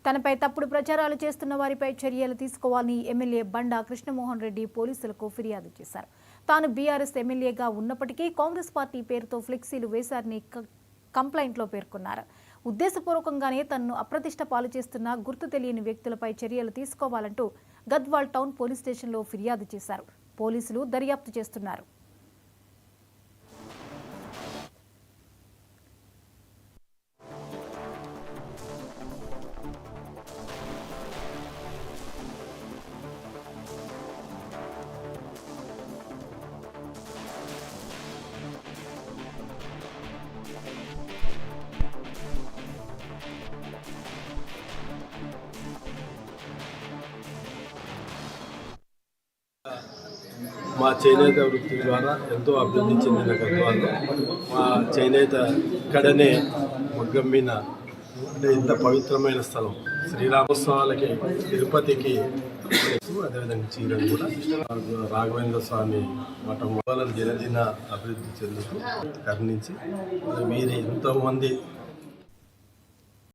తనపై తప్పుడు ప్రచారాలు చేస్తున్న వారిపై చర్యలు తీసుకోవాలని ఎమ్మెల్యే బండా కృష్ణమోహన్ రెడ్డి పోలీసులకు ఫిర్యాదు చేశారు. తాను బీఆర్ఎస్ ఎమ్మెల్యేగా ఉన్నప్పటికీ కాంగ్రెస్ పార్టీ పేరుతో ఫ్లెక్సీలు వేశారని కంప్లైంట్లో పేర్కొన్నారు. ఉద్దేశపూర్వకంగానే తనను అప్రతిష్ట పాలు చేస్తున్న గుర్తు తెలియని వ్యక్తులపై చర్యలు తీసుకోవాలంటూ గద్వాల్ టౌన్ పోలీస్ స్టేషన్లో ఫిర్యాదు చేశారు. పోలీసులు దర్యాప్తు చేస్తున్నారు. మా చేనేత వృత్తి ద్వారా ఎంతో అభివృద్ధి చెందిన గద్వాల్లో మా చేనేత ఇక్కడనే మగ్గమ్మిన అంటే ఇంత పవిత్రమైన స్థలం శ్రీరామోత్సవాలకి తిరుపతికి అదేవిధంగా చీరలు కూడా రాఘవేంద్ర స్వామి మఠం వాళ్ళని దినదిన అభివృద్ధి చెందుతూ కర్ణించి వీరి ఎంతోమంది